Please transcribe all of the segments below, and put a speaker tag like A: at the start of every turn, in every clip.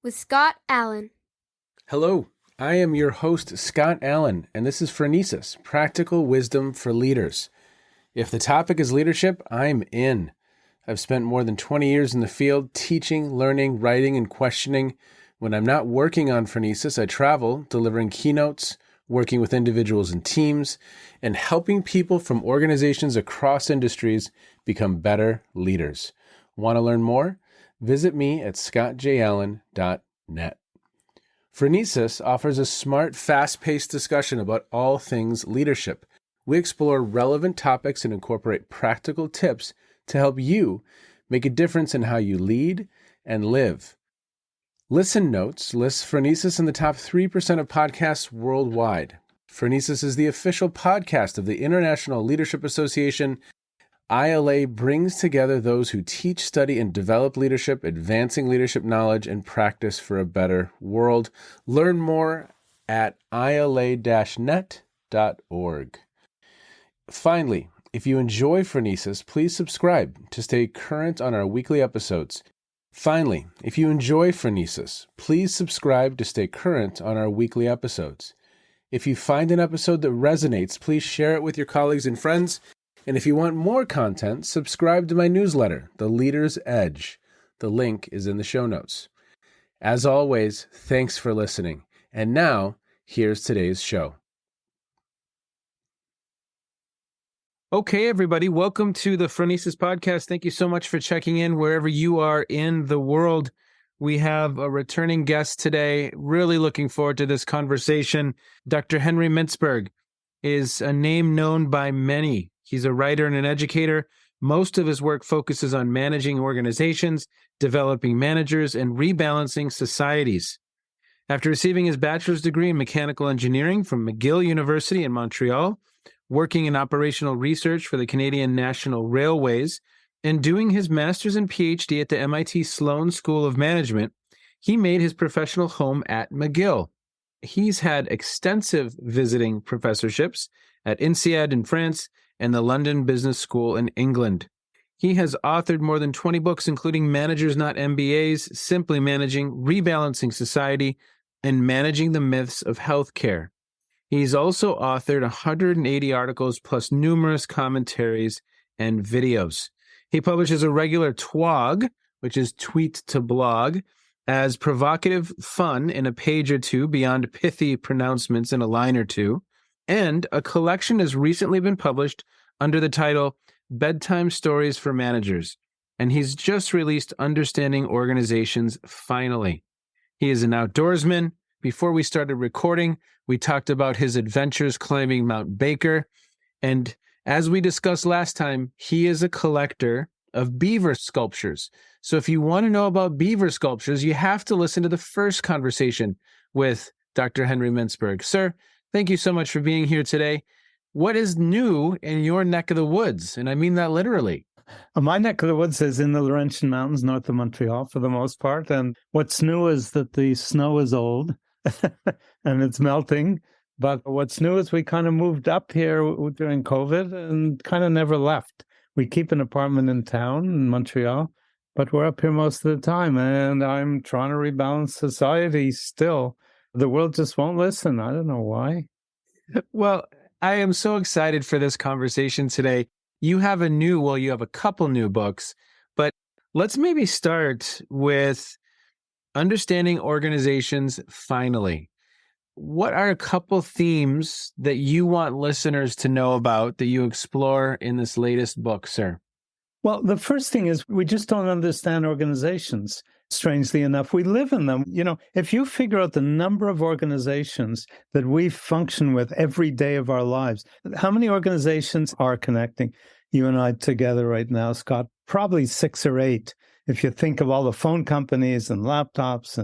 A: with Scott Allen.
B: Hello, I am your host, Scott Allen, and this is Phronesis, Practical Wisdom for Leaders. If the topic is leadership, I'm in. I've spent more than 20 years in the field teaching, learning, writing, and questioning. When I'm not working on Phronesis, I travel, delivering keynotes, working with individuals and teams, and helping people from organizations across industries become better leaders. Want to learn more? Visit me at scottjallen.net. Phronesis offers a smart, fast-paced discussion about all things leadership. We explore relevant topics and incorporate practical tips to help you make a difference in how you lead and live. Listen Notes lists Phronesis in the top 3% of podcasts worldwide. Phronesis is the official podcast of the International Leadership Association. ILA brings together those who teach, study, and develop leadership, advancing leadership knowledge and practice for a better world. Learn more at ila-net.org. Finally, if you enjoy Phronesis, please subscribe to stay current on our weekly episodes. If you find an episode that resonates, please share it with your colleagues and friends. And if you want more content, subscribe to my newsletter, The Leader's Edge. The link is in the show notes. As always, thanks for listening. And now, here's today's show. Okay, everybody, welcome to the Phronesis podcast. Thank you so much for checking in wherever you are in the world. We have a returning guest today. Really looking forward to this conversation. Dr. Henry Mintzberg is a name known by many. He's a writer and an educator. Most of his work focuses on managing organizations, developing managers, and rebalancing societies. After receiving his bachelor's degree in mechanical engineering from McGill University in Montreal, working in operational research for the Canadian National Railways, and doing his master's and Ph.D. at the MIT Sloan School of Management, he made his professional home at McGill. He's had extensive visiting professorships at INSEAD in France and the London Business School in England. He has authored more than 20 books, including Managers Not MBAs, Simply Managing, Rebalancing Society, and Managing the Myths of Healthcare. He's also authored 180 articles plus numerous commentaries and videos. He publishes a regular TWOG, which is tweet to blog, as provocative fun in a page or two beyond pithy pronouncements in a line or two. And a collection has recently been published under the title Bedtime Stories for Managers. And he's just released Understanding Organizations finally. He is an outdoorsman. Before we started recording, we talked about his adventures climbing Mount Baker. And as we discussed last time, he is a collector of beaver sculptures. So if you want to know about beaver sculptures, you have to listen to the first conversation with Dr. Henry Mintzberg. Sir, thank you so much for being here today. What is new in your neck of the woods? And I mean that literally.
C: My neck of the woods is in the Laurentian Mountains, north of Montreal, for the most part. And what's new is that the snow is old and it's melting. But what's new is we kind of moved up here during COVID and kind of never left. We keep an apartment in town in Montreal, but we're up here most of the time. And I'm trying to rebalance society still. The world just won't listen. I don't know why.
B: Well, I am so excited for this conversation today. You have you have a couple new books, but let's maybe start with Understanding Organizations finally. What are a couple themes that you want listeners to know about that you explore in this latest book, sir?
C: Well, the first thing is we just don't understand organizations. Strangely enough, we live in them. You know, if you figure out the number of organizations that we function with every day of our lives, how many organizations are connecting you and I together right now, Scott? Probably 6 or 8. If you think of all the phone companies and laptops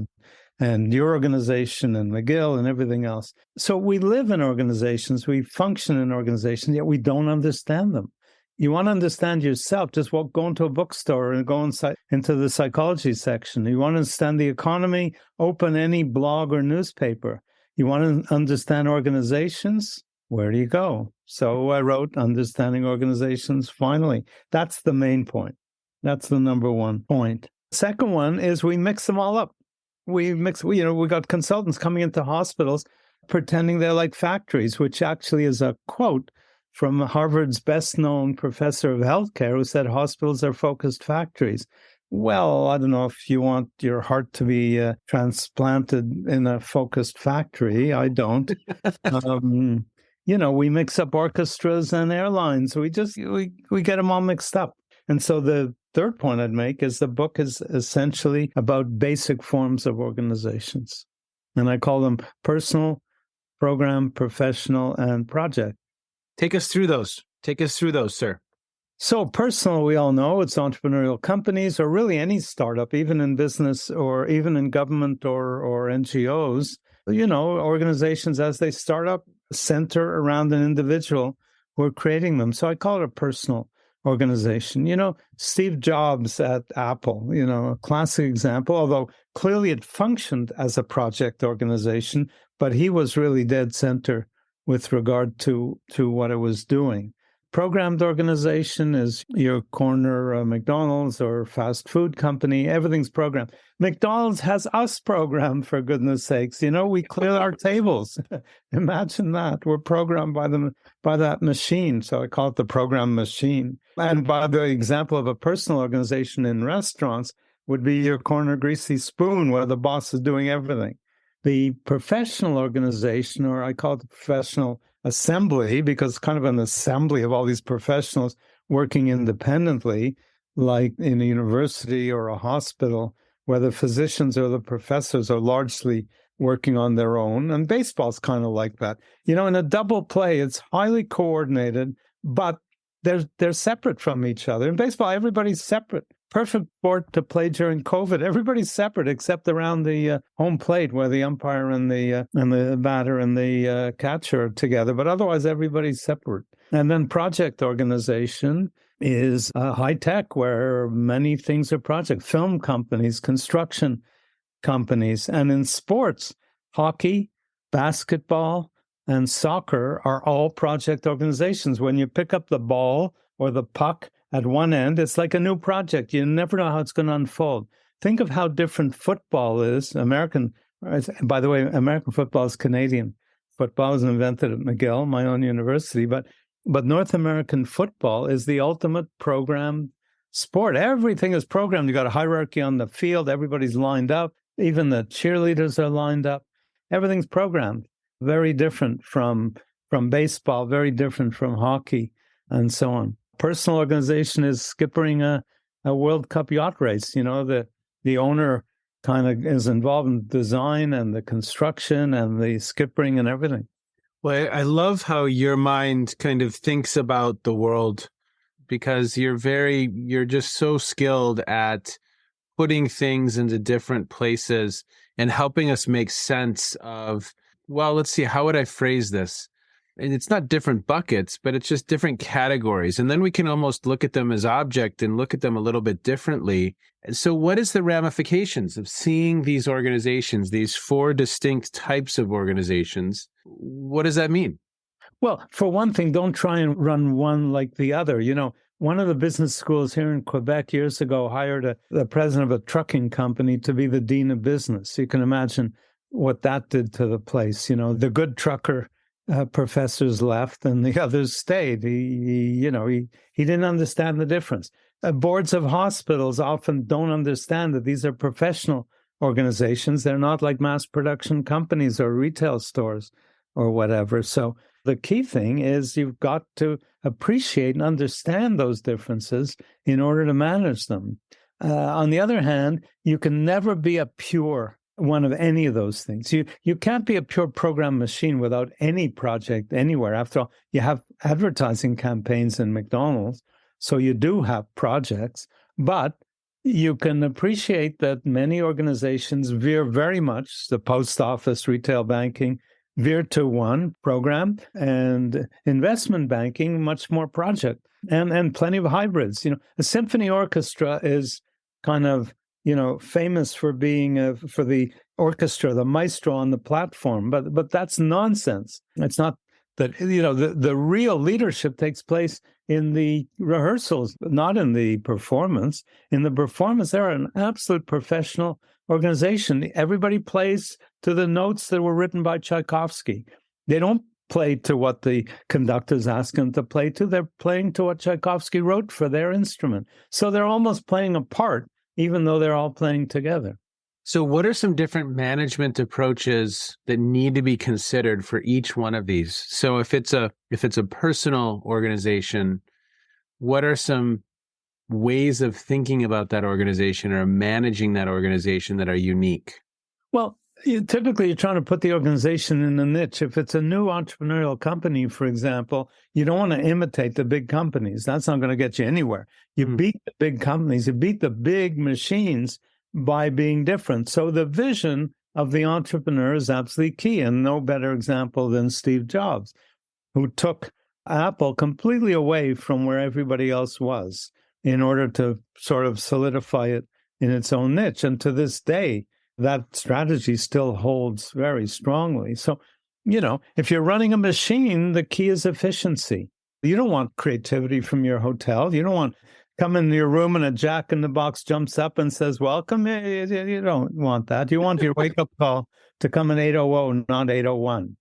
C: and your organization and McGill and everything else. So we live in organizations, we function in organizations, yet we don't understand them. You want to understand yourself, just go into a bookstore and go into the psychology section. You want to understand the economy, open any blog or newspaper. You want to understand organizations, where do you go? So I wrote Understanding Organizations finally. That's the main point. That's the number one point. Second one is we mix them all up. We mix, we got consultants coming into hospitals pretending they're like factories, which actually is a quote from Harvard's best-known professor of healthcare who said hospitals are focused factories. Well, I don't know if you want your heart to be transplanted in a focused factory. I don't. We mix up orchestras and airlines. We get them all mixed up. And so the third point I'd make is the book is essentially about basic forms of organizations. And I call them personal, program, professional, and project.
B: Take us through those. Take us through those, sir.
C: So personal, we all know it's entrepreneurial companies or really any startup, even in business or even in government or NGOs. Organizations as they start up center around an individual who are creating them. So I call it a personal organization. Steve Jobs at Apple, a classic example, although clearly it functioned as a project organization, but he was really dead center with regard to what it was doing. Programmed organization is your corner McDonald's or fast food company. Everything's programmed. McDonald's has us programmed, for goodness sakes. We clear our tables. Imagine that. We're programmed by that machine. So I call it the program machine. And by the example of a personal organization in restaurants would be your corner greasy spoon where the boss is doing everything. The professional organization, or I call it the professional assembly, because kind of an assembly of all these professionals working independently, like in a university or a hospital, where the physicians or the professors are largely working on their own. And baseball's kind of like that. In a double play, it's highly coordinated, but they're separate from each other. In baseball, everybody's separate. Perfect sport to play during COVID. Everybody's separate except around the home plate where the umpire and the batter and the catcher are together. But otherwise, everybody's separate. And then project organization is high tech, where many things are project. Film companies, construction companies, and in sports, hockey, basketball, and soccer are all project organizations. When you pick up the ball or the puck at one end, it's like a new project. You never know how it's going to unfold. Think of how different football is. By the way, American football is Canadian. Football was invented at McGill, my own university, but North American football is the ultimate programmed sport. Everything is programmed. You got a hierarchy on the field. Everybody's lined up. Even the cheerleaders are lined up. Everything's programmed. Very different from baseball, very different from hockey, and so on. Personal organization is skippering a World Cup yacht race. The owner kind of is involved in design and the construction and the skippering and everything.
B: Well, I love how your mind kind of thinks about the world, because you're just so skilled at putting things into different places and helping us make sense of, well, let's see, how would I phrase this? And it's not different buckets, but it's just different categories. And then we can almost look at them as object and look at them a little bit differently. And so what is the ramifications of seeing these organizations, these four distinct types of organizations? What does that mean?
C: Well, for one thing, don't try and run one like the other. One of the business schools here in Quebec years ago hired the president of a trucking company to be the dean of business. You can imagine what that did to the place. The good trucker professors left and the others stayed. He didn't understand the difference. Boards of hospitals often don't understand that these are professional organizations. They're not like mass production companies or retail stores or whatever. So the key thing is you've got to appreciate and understand those differences in order to manage them. On the other hand, you can never be a pure one of any of those things. You can't be a pure program machine without any project anywhere. After all, you have advertising campaigns in McDonald's, so you do have projects, but you can appreciate that many organizations veer very much, the post office, retail banking, veer to one program, and investment banking, much more project, and plenty of hybrids. A symphony orchestra is kind of famous for being for the orchestra, the maestro on the platform, but that's nonsense. It's not that, the real leadership takes place in the rehearsals, not in the performance. In the performance, they're an absolute professional organization. Everybody plays to the notes that were written by Tchaikovsky. They don't play to what the conductors ask them to play to. They're playing to what Tchaikovsky wrote for their instrument. So they're almost playing a part, even though they're all playing together.
B: So what are some different management approaches that need to be considered for each one of these? So if it's a personal organization, what are some ways of thinking about that organization or managing that organization that are unique?
C: Well, typically you're trying to put the organization in a niche. If it's a new entrepreneurial company, for example, you don't want to imitate the big companies. That's not going to get you anywhere. You beat the big companies, you beat the big machines by being different. So the vision of the entrepreneur is absolutely key, and no better example than Steve Jobs, who took Apple completely away from where everybody else was in order to sort of solidify it in its own niche. And to this day, that strategy still holds very strongly. So, if you're running a machine, the key is efficiency. You don't want creativity from your hotel. You don't want come in your room and a jack-in-the-box jumps up and says, welcome. You don't want that. You want your wake-up call to come in 8:00, not 8:01.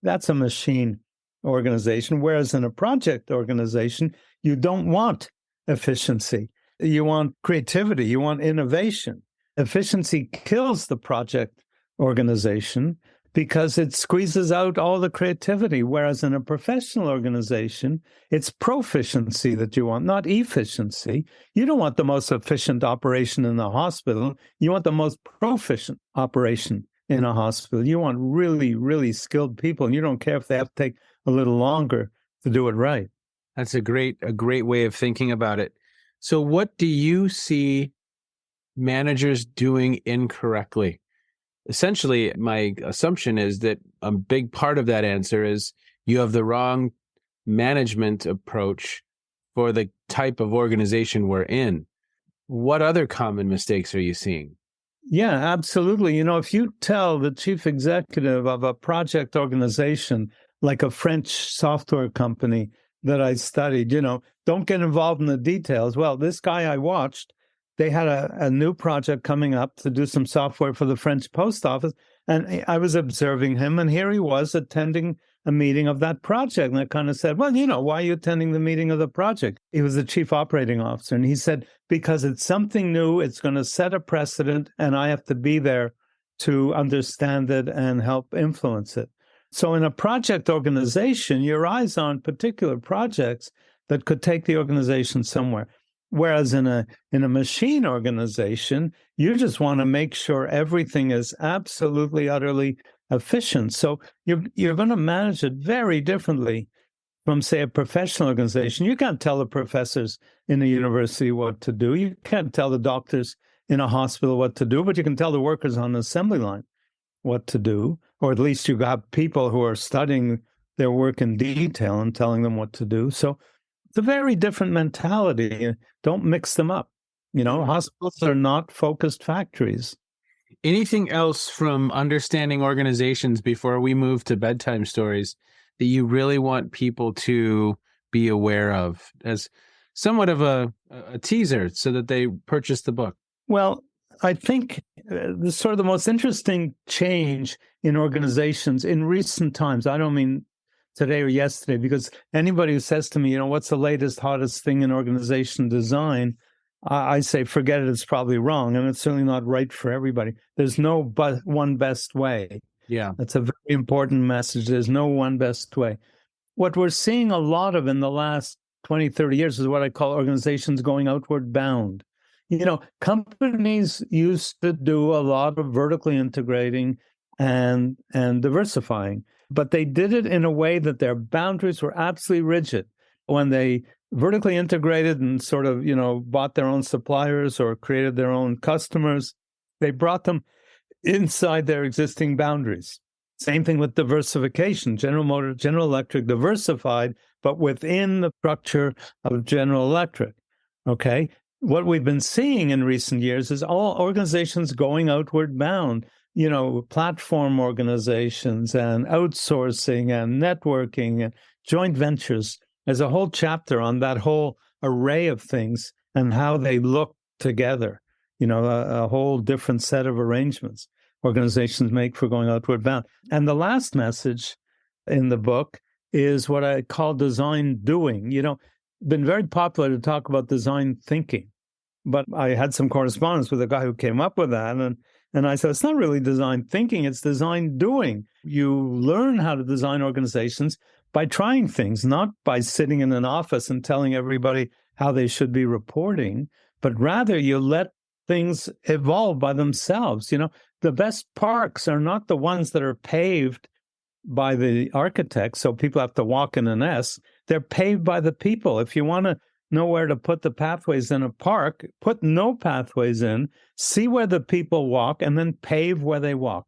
C: That's a machine organization. Whereas in a project organization, you don't want efficiency. You want creativity. You want innovation. Efficiency kills the project organization because it squeezes out all the creativity. Whereas in a professional organization, it's proficiency that you want, not efficiency. You don't want the most efficient operation in the hospital. You want the most proficient operation in a hospital. You want really, really skilled people, and you don't care if they have to take a little longer to do it right.
B: That's a great way of thinking about it. So what do you see managers doing incorrectly? Essentially, my assumption is that a big part of that answer is you have the wrong management approach for the type of organization we're in. What other common mistakes are you seeing?
C: Yeah, absolutely. If you tell the chief executive of a project organization, like a French software company that I studied, don't get involved in the details. Well, this guy I watched, they had a new project coming up to do some software for the French post office. And I was observing him, and here he was attending a meeting of that project. And I kind of said, well, why are you attending the meeting of the project? He was the chief operating officer. And he said, because it's something new, it's going to set a precedent, and I have to be there to understand it and help influence it. So in a project organization, your eyes on particular projects that could take the organization somewhere. Whereas in a machine organization, you just want to make sure everything is absolutely, utterly efficient. So you're going to manage it very differently from, say, a professional organization. You can't tell the professors in a university what to do. You can't tell the doctors in a hospital what to do, but you can tell the workers on the assembly line what to do, or at least you have people who are studying their work in detail and telling them what to do. So it's a very different mentality. Don't mix them up. Hospitals are not focused factories.
B: Anything else from understanding organizations before we move to bedtime stories that you really want people to be aware of as somewhat of a teaser so that they purchase the book?
C: Well, I think the most interesting change in organizations in recent times, I don't mean today or yesterday, because anybody who says to me, what's the latest, hottest thing in organization design, I say, forget it, it's probably wrong. And it's certainly not right for everybody. There's no one best way.
B: Yeah.
C: That's a very important message. There's no one best way. What we're seeing a lot of in the last 20, 30 years is what I call organizations going outward bound. Companies used to do a lot of vertically integrating and diversifying, but they did it in a way that their boundaries were absolutely rigid. When they vertically integrated and sort of, bought their own suppliers or created their own customers, they brought them inside their existing boundaries. Same thing with diversification. General Motors, General Electric diversified, but within the structure of General Electric. Okay. What we've been seeing in recent years is all organizations going outward bound. platform organizations and outsourcing and networking and joint ventures. There's a whole chapter on that whole array of things and how they look together, a whole different set of arrangements organizations make for going outward bound. And the last message in the book is what I call design doing. Been very popular to talk about design thinking, but I had some correspondence with a guy who came up with that. And I said, it's not really design thinking, it's design doing. You learn how to design organizations by trying things, not by sitting in an office and telling everybody how they should be reporting, but rather you let things evolve by themselves. The best parks are not the ones that are paved by the architects, so people have to walk in an S. They're paved by the people. If you want to know where to put the pathways in a park, put no pathways in, see where the people walk, and then pave where they walk.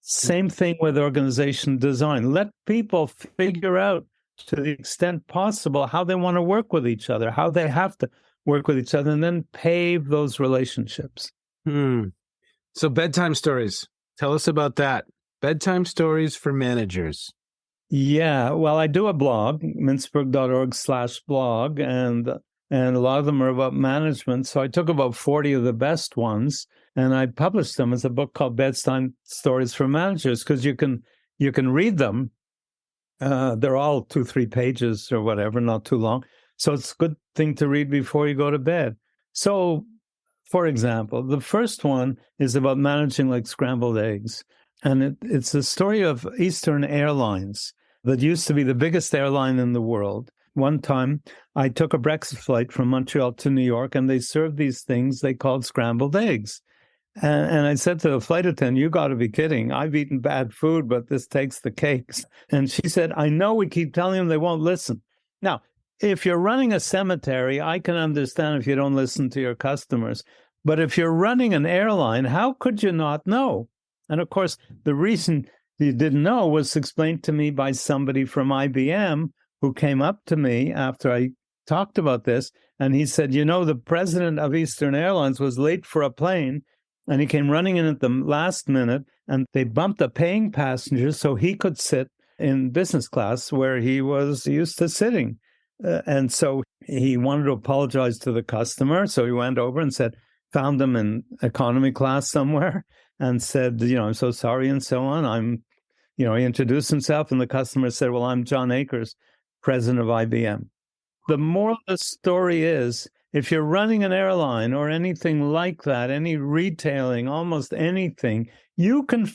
C: Same thing with organization design. Let people figure out, to the extent possible, how they want to work with each other, how they have to work with each other, and then pave those relationships.
B: So bedtime stories. Tell us about that. Bedtime stories for managers.
C: Yeah, well, I do a blog, mintzberg.org/blog, and a lot of them are about management. So I took about 40 of the best ones, and I published them as a book called Bedtime Stories for Managers, because you can read them. They're all 2-3 pages or whatever, not too long. So it's a good thing to read before you go to bed. So, for example, the first one is about managing like scrambled eggs. And it's a story of Eastern Airlines that used to be the biggest airline in the world. One time, I took a breakfast flight from Montreal to New York, and they served these things they called scrambled eggs. And I said to the flight attendant, you got to be kidding. I've eaten bad food, but this takes the cakes. And she said, I know we keep telling them, they won't listen. Now, if you're running a cemetery, I can understand if you don't listen to your customers. But if you're running an airline, how could you not know? And of course, the reason you didn't know was explained to me by somebody from IBM who came up to me after I talked about this. And he said, the president of Eastern Airlines was late for a plane, and he came running in at the last minute, and they bumped a paying passenger so he could sit in business class where he was used to sitting. And so he wanted to apologize to the customer. So he went over and found them in economy class somewhere and said, I'm so sorry and so on. He introduced himself, and the customer said, well, I'm John Akers, president of IBM. The moral of the story is, if you're running an airline or anything like that, any retailing, almost anything, you can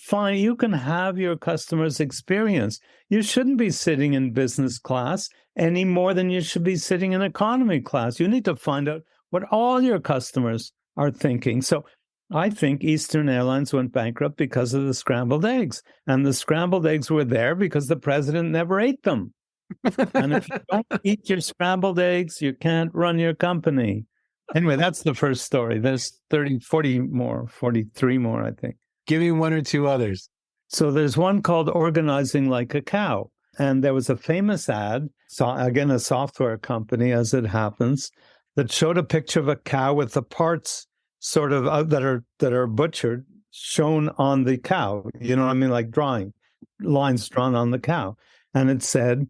C: have your customers experience. You shouldn't be sitting in business class any more than you should be sitting in economy class. You need to find out what all your customers are thinking. So I think Eastern Airlines went bankrupt because of the scrambled eggs. And the scrambled eggs were there because the president never ate them. And if you don't eat your scrambled eggs, you can't run your company. Anyway, that's the first story. There's 43 more, I think.
B: Give me one or two others.
C: So there's one called Organizing Like a Cow. And there was a famous ad, again, a software company, as it happens, that showed a picture of a cow with the parts sort of that are butchered shown on the cow. You know what I mean? Like lines drawn on the cow. And it said,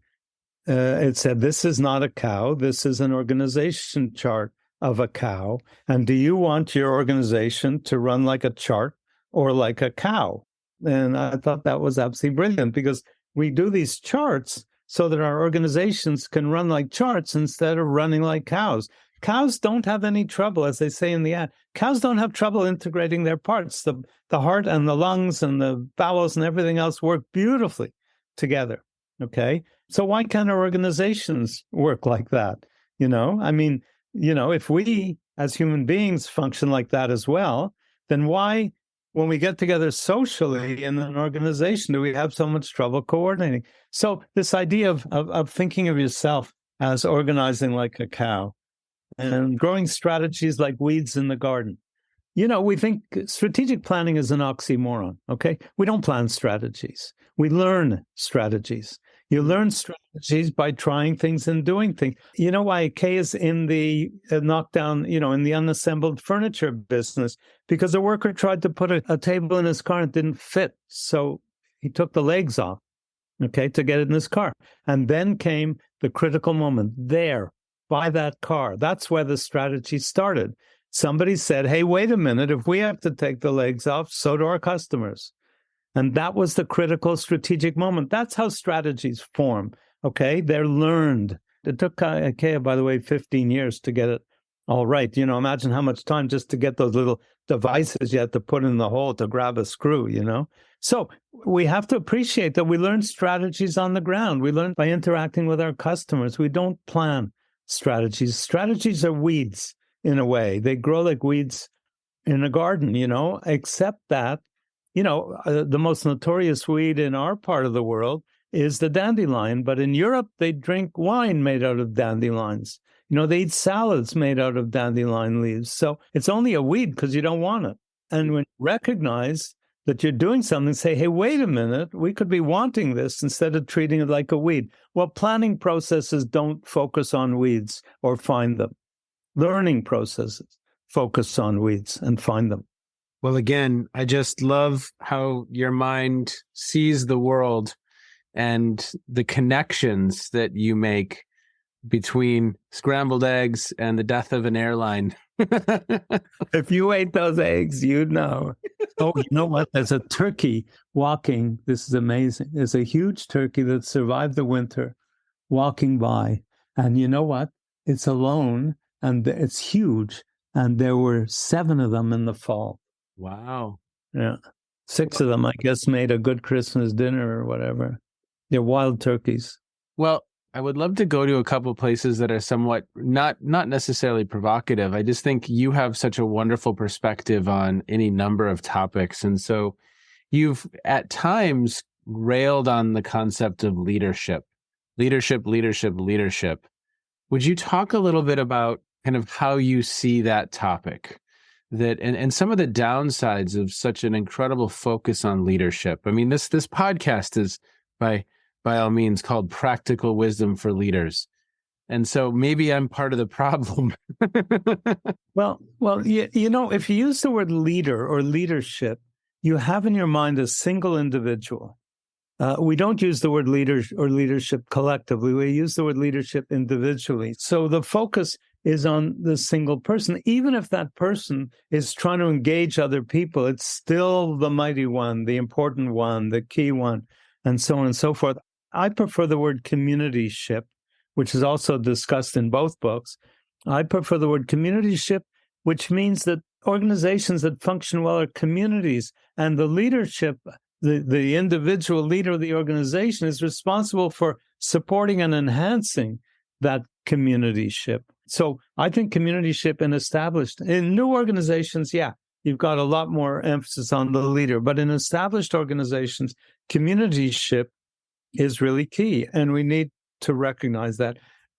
C: this is not a cow. This is an organization chart of a cow. And do you want your organization to run like a chart or like a cow? And I thought that was absolutely brilliant, because we do these charts so that our organizations can run like charts instead of running like cows. Cows don't have any trouble, as they say in the ad. Cows don't have trouble integrating their parts. The heart and the lungs and the bowels and everything else work beautifully together. Okay? So why can't our organizations work like that? If we as human beings function like that as well, then why, when we get together socially in an organization, do we have so much trouble coordinating? So this idea of thinking of yourself as organizing like a cow and growing strategies like weeds in the garden. We think strategic planning is an oxymoron, okay? We don't plan strategies. We learn strategies. You learn strategies by trying things and doing things. You know why Kay is in the knockdown, in the unassembled furniture business? Because a worker tried to put a table in his car and it didn't fit. So he took the legs off, to get it in his car. And then came the critical moment there, by that car. That's where the strategy started. Somebody said, hey, wait a minute, if we have to take the legs off, so do our customers. And that was the critical strategic moment. That's how strategies form, okay? They're learned. It took IKEA, by the way, 15 years to get it all right. Imagine how much time just to get those little devices you had to put in the hole to grab a screw, So we have to appreciate that we learn strategies on the ground. We learn by interacting with our customers. We don't plan strategies. Strategies are weeds in a way. They grow like weeds in a garden, except that the most notorious weed in our part of the world is the dandelion. But in Europe, they drink wine made out of dandelions. They eat salads made out of dandelion leaves. So it's only a weed because you don't want it. And when you recognize that you're doing something, say, hey, wait a minute, we could be wanting this instead of treating it like a weed. Well, planning processes don't focus on weeds or find them. Learning processes focus on weeds and find them.
B: Well, again, I just love how your mind sees the world and the connections that you make between scrambled eggs and the death of an airline.
C: If you ate those eggs, you'd know. Oh, you know what? There's a turkey walking. This is amazing. There's a huge turkey that survived the winter walking by. And you know what? It's alone and it's huge. And there were 7 of them in the fall.
B: Wow.
C: Yeah. 6 of them, I guess, made a good Christmas dinner or whatever. They're wild turkeys.
B: Well, I would love to go to a couple places that are somewhat not necessarily provocative. I just think you have such a wonderful perspective on any number of topics. And so you've at times railed on the concept of leadership. Leadership. Would you talk a little bit about kind of how you see that topic? That and some of the downsides of such an incredible focus on leadership. I mean, this podcast is by all means called Practical Wisdom for Leaders. And so maybe I'm part of the problem.
C: Well, if you use the word leader or leadership, you have in your mind a single individual. We don't use the word leader or leadership collectively. We use the word leadership individually. So the focus is on the single person. Even if that person is trying to engage other people, it's still the mighty one, the important one, the key one, and so on and so forth. I prefer the word communityship, which is also discussed in both books. I prefer the word communityship, which means that organizations that function well are communities, and the leadership, the individual leader of the organization is responsible for supporting and enhancing that communityship. So I think communityship in new organizations, you've got a lot more emphasis on the leader. But in established organizations, communityship is really key. And we need to recognize that.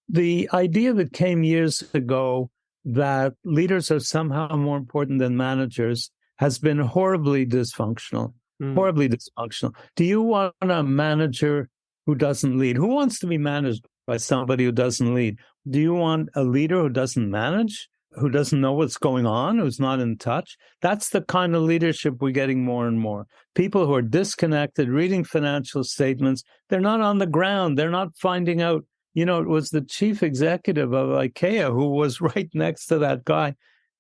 C: The idea that came years ago that leaders are somehow more important than managers has been horribly dysfunctional. Horribly dysfunctional. Do you want a manager who doesn't lead? Who wants to be managed by somebody who doesn't lead? Do you want a leader who doesn't manage, who doesn't know what's going on, who's not in touch? That's the kind of leadership we're getting more and more. People who are disconnected, reading financial statements. They're not on the ground. They're not finding out. It was the chief executive of IKEA who was right next to that guy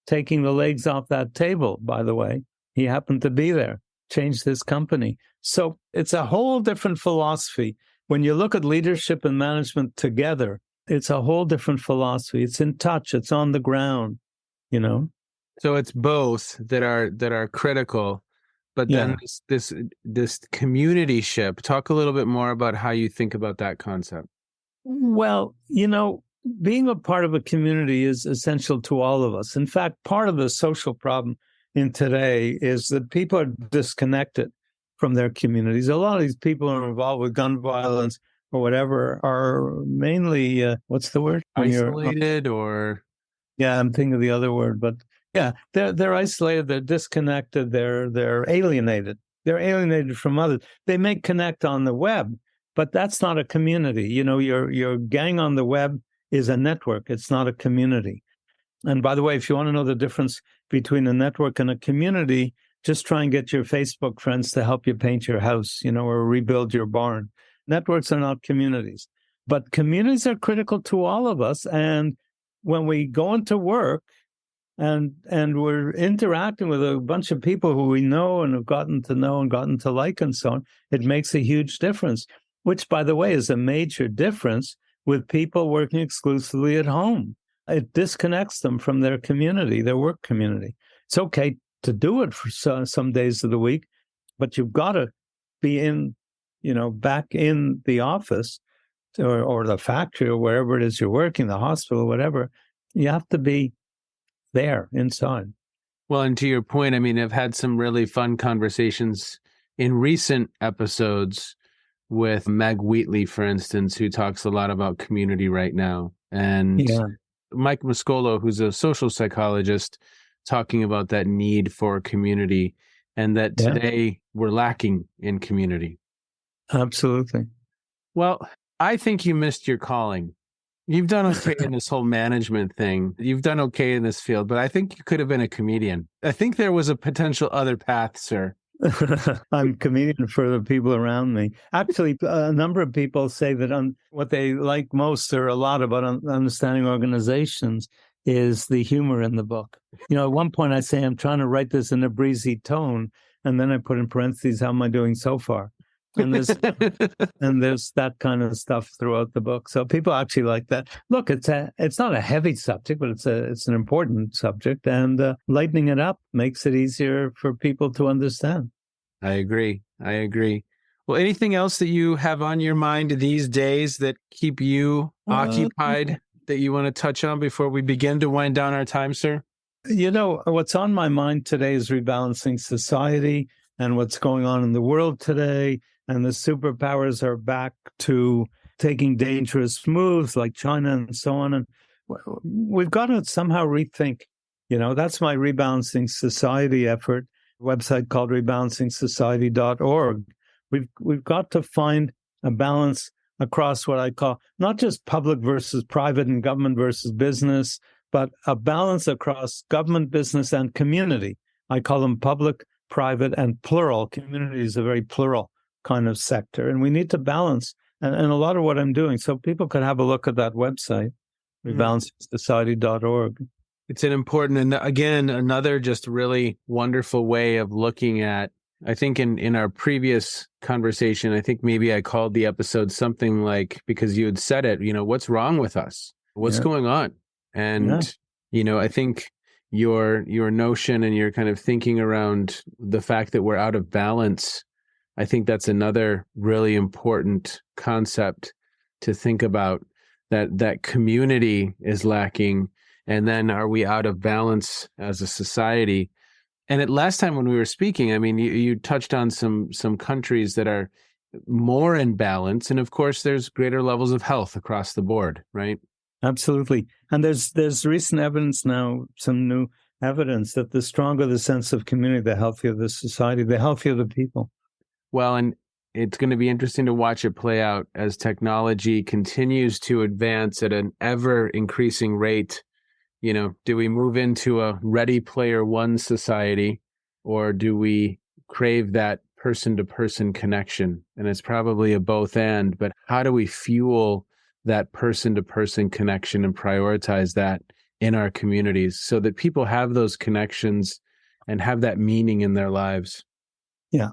C: taking the legs off that table, by the way. He happened to be there, changed his company. So it's a whole different philosophy. When you look at leadership and management together, it's a whole different philosophy. It's in touch. It's on the ground,
B: So it's both that are critical, but then this communityship. Talk a little bit more about how you think about that concept.
C: Well, being a part of a community is essential to all of us. In fact, part of the social problem in today is that people are disconnected from their communities. A lot of these people who are involved with gun violence or whatever are mainly, what's the word?
B: Isolated or?
C: Yeah, I'm thinking of the other word, but they're isolated, they're disconnected, they're alienated. They're alienated from others. They may connect on the web, But that's not a community. Your gang on the web is a network. It's not a community. And by the way, if you want to know the difference between a network and a community, just try and get your Facebook friends to help you paint your house, or rebuild your barn. Networks are not communities. But communities are critical to all of us. And when we go into work and we're interacting with a bunch of people who we know and have gotten to know and gotten to like and so on, it makes a huge difference, which, by the way, is a major difference with people working exclusively at home. It disconnects them from their community, their work community. It's okay to do it for some days of the week, but you've got to be back in the office or the factory or wherever it is you're working, the hospital, whatever. You have to be there inside.
B: Well, and to your point, I mean, I've had some really fun conversations in recent episodes with Meg Wheatley, for instance, who talks a lot about community right now. And Mike Moscolo, who's a social psychologist, talking about that need for community and that today we're lacking in community.
C: Absolutely.
B: Well, I think you missed your calling. You've done okay in this whole management thing. You've done okay in this field, but I think you could have been a comedian. I think there was a potential other path, sir.
C: I'm a comedian for the people around me. Actually, a number of people say that what they like most or a lot about understanding organizations is the humor in the book. At one point I say I'm trying to write this in a breezy tone, and then I put in parentheses, how am I doing so far? And there's that kind of stuff throughout the book. So people actually like that. Look, it's not a heavy subject, but it's an important subject, and lightening it up makes it easier for people to understand.
B: I agree. Well, anything else that you have on your mind these days that keep you occupied that you want to touch on before we begin to wind down our time, sir?
C: What's on my mind today is rebalancing society and what's going on in the world today. And the superpowers are back to taking dangerous moves like China and so on. And we've got to somehow rethink. That's my rebalancing society effort, website called rebalancengsociety.org. We've got to find a balance across what I call not just public versus private and government versus business, but a balance across government, business, and community. I call them public, private, and plural. Community is a very plural kind of sector, and we need to balance. And a lot of what I'm doing, so people could have a look at that website, rebalancengsociety.org.
B: It's an important, and again, another just really wonderful way of looking at, I think in our previous conversation, I think maybe I called the episode something like, because you had said it, what's wrong with us? What's going on? And, I think your notion and your kind of thinking around the fact that we're out of balance, I think that's another really important concept to think about, that community is lacking. And then are we out of balance as a society? And last time when we were speaking, I mean, you touched on some countries that are more in balance. And of course, there's greater levels of health across the board, right?
C: Absolutely. And there's recent evidence now, some new evidence that the stronger the sense of community, the healthier the society, the healthier the people.
B: Well, and it's going to be interesting to watch it play out as technology continues to advance at an ever increasing rate. Do we move into a Ready Player One society, or do we crave that person-to-person connection? And it's probably a both and, but how do we fuel that person-to-person connection and prioritize that in our communities so that people have those connections and have that meaning in their lives?
C: Yeah,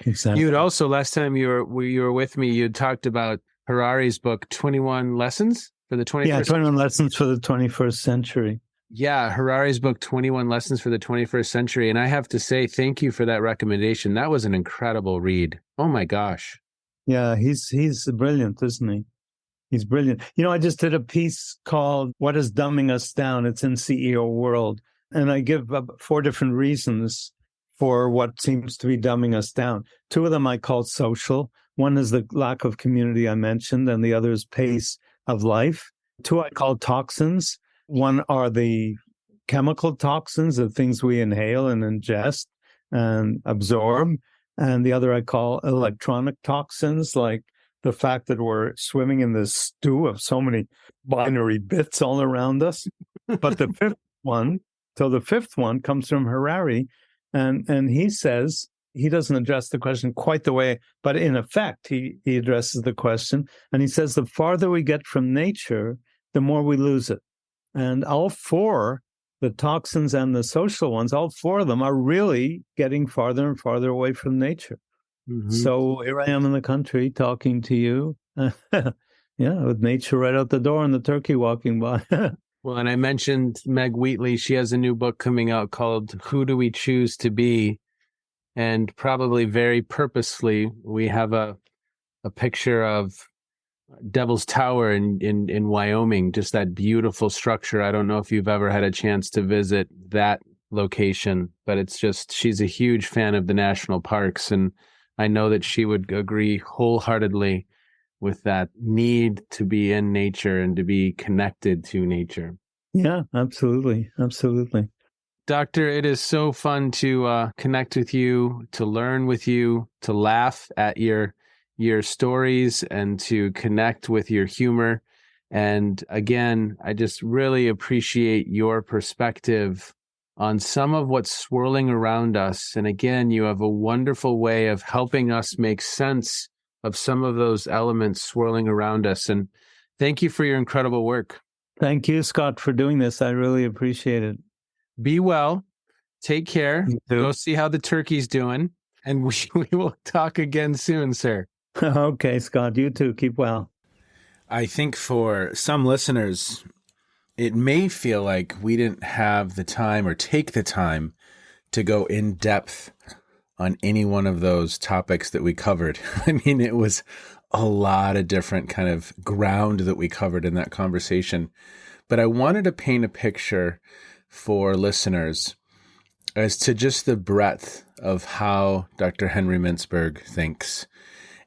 C: exactly.
B: You had also, last time you were with me, you had talked about Harari's book, 21 Lessons for the 21st
C: Yeah, 21 Lessons for the 21st Century.
B: Yeah, Harari's book, 21 Lessons for the 21st Century. And I have to say, thank you for that recommendation. That was an incredible read. Oh, my gosh.
C: Yeah, he's brilliant, isn't he? He's brilliant. I just did a piece called What is Dumbing Us Down? It's in CEO World. And I give 4 different reasons for what seems to be dumbing us down. 2 of them I called social. One is the lack of community I mentioned, and the other is pace of life. 2 I call toxins. One are the chemical toxins, the things we inhale and ingest and absorb. And the other I call electronic toxins, like the fact that we're swimming in this stew of so many binary bits all around us. But the fifth one comes from Harari, and he says, he doesn't address the question quite the way, but in effect, he addresses the question. And he says, the farther we get from nature, the more we lose it. And all four, the toxins and the social ones, all four of them are really getting farther and farther away from nature. Mm-hmm. So here I am in the country talking to you. With nature right out the door and the turkey walking by.
B: Well, and I mentioned Meg Wheatley. She has a new book coming out called Who Do We Choose to Be? And probably very purposefully, we have a picture of Devil's Tower in Wyoming, just that beautiful structure. I don't know if you've ever had a chance to visit that location, but it's just, she's a huge fan of the national parks. And I know that she would agree wholeheartedly with that need to be in nature and to be connected to nature.
C: Yeah, absolutely. Absolutely.
B: Doctor, it is so fun to connect with you, to learn with you, to laugh at your stories, and to connect with your humor. And again, I just really appreciate your perspective on some of what's swirling around us. And again, you have a wonderful way of helping us make sense of some of those elements swirling around us. And thank you for your incredible work.
C: Thank you, Scott, for doing this. I really appreciate it.
B: Be well. Take care. Go see how the turkey's doing. And we will talk again soon, sir.
C: Okay, Scott. You too. Keep well.
B: I think for some listeners, it may feel like we didn't have the time or take the time to go in depth on any one of those topics that we covered. I mean, it was a lot of different kind of ground that we covered in that conversation. But I wanted to paint a picture for listeners as to just the breadth of how Dr. Henry Mintzberg thinks,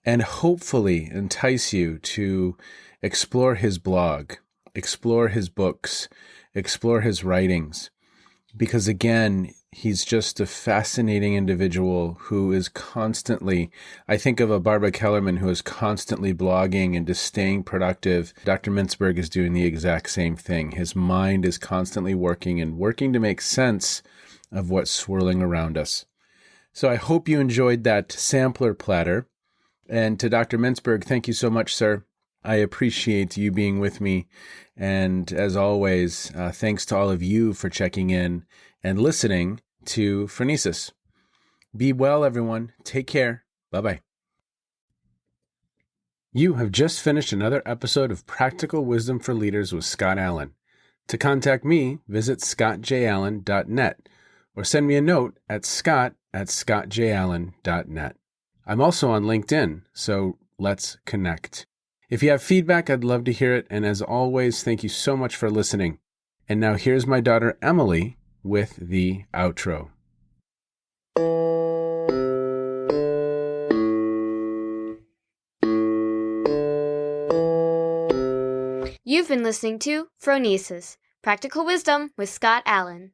B: and hopefully entice you to explore his blog, explore his books, explore his writings, because again, he's just a fascinating individual who is constantly, I think of a Barbara Kellerman who is constantly blogging and just staying productive. Dr. Mintzberg is doing the exact same thing. His mind is constantly working to make sense of what's swirling around us. So I hope you enjoyed that sampler platter. And to Dr. Mintzberg, thank you so much, sir. I appreciate you being with me. And as always, thanks to all of you for checking in and listening to Phronesis. Be well, everyone. Take care. Bye-bye. You have just finished another episode of Practical Wisdom for Leaders with Scott Allen. To contact me, visit scottjallen.net or send me a note at scott@scottjallen.net. I'm also on LinkedIn, so let's connect. If you have feedback, I'd love to hear it. And as always, thank you so much for listening. And now here's my daughter, Emily, with the outro.
A: You've been listening to Phronesis, Practical Wisdom with Scott Allen.